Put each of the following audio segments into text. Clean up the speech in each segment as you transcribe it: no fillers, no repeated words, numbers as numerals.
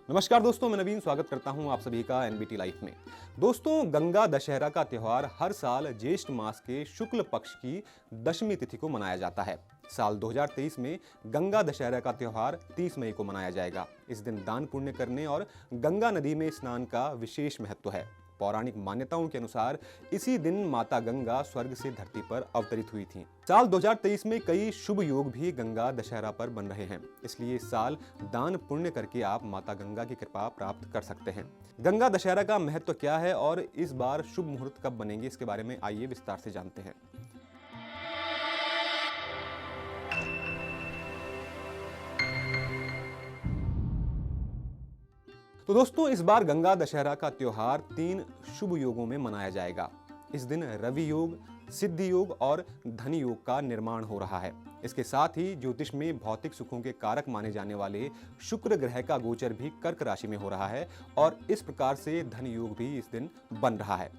नमस्कार दोस्तों, मैं नवीन स्वागत करता हूं आप सभी का एनबीटी लाइफ में। दोस्तों, गंगा दशहरा का त्यौहार हर साल ज्येष्ठ मास के शुक्ल पक्ष की दशमी तिथि को मनाया जाता है। साल 2023 में गंगा दशहरा का त्यौहार 30 मई को मनाया जाएगा। इस दिन दान पुण्य करने और गंगा नदी में स्नान का विशेष महत्व है। पौराणिक मान्यताओं के अनुसार इसी दिन माता गंगा स्वर्ग से धरती पर अवतरित हुई थीं। साल 2023 में कई शुभ योग भी गंगा दशहरा पर बन रहे हैं, इसलिए इस साल दान पुण्य करके आप माता गंगा की कृपा प्राप्त कर सकते हैं। गंगा दशहरा का महत्व क्या है और इस बार शुभ मुहूर्त कब बनेंगे, इसके बारे में आइए विस्तार से जानते हैं। तो दोस्तों, इस बार गंगा दशहरा का त्योहार 3 शुभ योगों में मनाया जाएगा। इस दिन रवि योग, सिद्धि योग और धन योग का निर्माण हो रहा है। इसके साथ ही ज्योतिष में भौतिक सुखों के कारक माने जाने वाले शुक्र ग्रह का गोचर भी कर्क राशि में हो रहा है और इस प्रकार से धन योग भी इस दिन बन रहा है।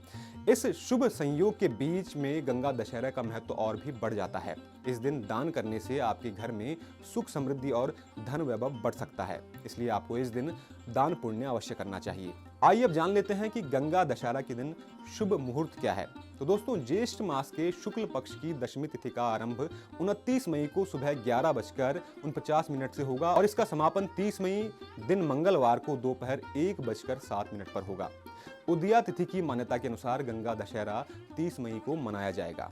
इस शुभ संयोग के बीच में गंगा दशहरा का महत्व और भी बढ़ जाता है। इस दिन दान करने से आपके घर में सुख समृद्धि और धन वैभव बढ़ सकता है, इसलिए आपको इस दिन दान पुण्य अवश्य करना चाहिए। आइए अब जान लेते हैं कि गंगा दशहरा के दिन शुभ मुहूर्त क्या है। तो दोस्तों, ज्येष्ठ मास के शुक्ल पक्ष की दशमी तिथि का आरंभ 29 मई को सुबह 11:49 से होगा और इसका समापन 30 मई दिन मंगलवार को दोपहर 1:07 पर होगा। उदया तिथि की मान्यता के अनुसार गंगा दशहरा 30 मई को मनाया जाएगा।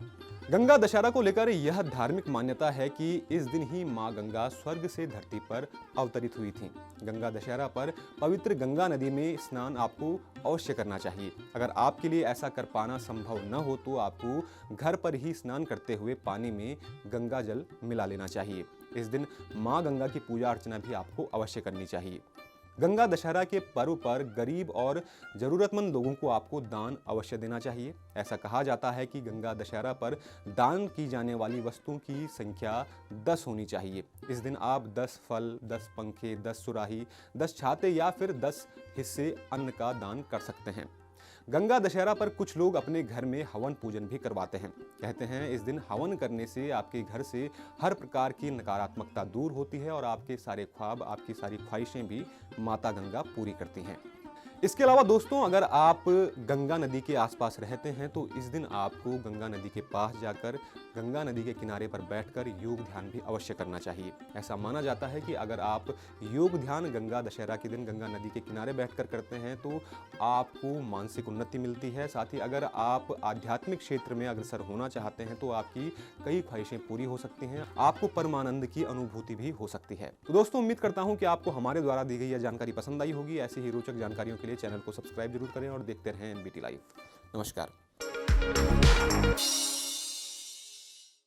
गंगा दशहरा को लेकर यह धार्मिक मान्यता है कि इस दिन ही मां गंगा स्वर्ग से धरती पर अवतरित हुई थीं। गंगा दशहरा पर पवित्र गंगा नदी में स्नान आपको अवश्य करना चाहिए। अगर आपके लिए ऐसा कर पाना संभव न हो तो आपको घर पर ही स्नान करते हुए पानी में गंगा जल मिला लेना चाहिए। इस दिन मां गंगा की पूजा अर्चना भी आपको अवश्य करनी चाहिए। गंगा दशहरा के पर्व पर गरीब और जरूरतमंद लोगों को आपको दान अवश्य देना चाहिए। ऐसा कहा जाता है कि गंगा दशहरा पर दान की जाने वाली वस्तुओं की संख्या 10 होनी चाहिए। इस दिन आप 10 फल, 10 पंखे, 10 सुराही, 10 छाते या फिर 10 हिस्से अन्न का दान कर सकते हैं। गंगा दशहरा पर कुछ लोग अपने घर में हवन पूजन भी करवाते हैं। कहते हैं इस दिन हवन करने से आपके घर से हर प्रकार की नकारात्मकता दूर होती है और आपके सारे ख्वाब, आपकी सारी ख्वाहिशें भी माता गंगा पूरी करती हैं। इसके अलावा दोस्तों, अगर आप गंगा नदी के आसपास रहते हैं तो इस दिन आपको गंगा नदी के पास जाकर गंगा नदी के किनारे पर बैठकर योग ध्यान भी अवश्य करना चाहिए। ऐसा माना जाता है कि अगर आप योग ध्यान गंगा दशहरा के दिन गंगा नदी के किनारे बैठकर करते हैं तो आपको मानसिक उन्नति मिलती है। साथ ही अगर आप आध्यात्मिक क्षेत्र में अग्रसर होना चाहते हैं तो आपकी कई ख्वाहिशें पूरी हो सकती हैं, आपको परमानंद की अनुभूति भी हो सकती है। तो दोस्तों, उम्मीद करता हूँ कि आपको हमारे द्वारा दी गई यह जानकारी पसंद आई होगी। ऐसी ही रोचक जानकारियों के लिए चैनल को सब्सक्राइब जरूर करें और देखते रहें एनबीटी लाइव। नमस्कार।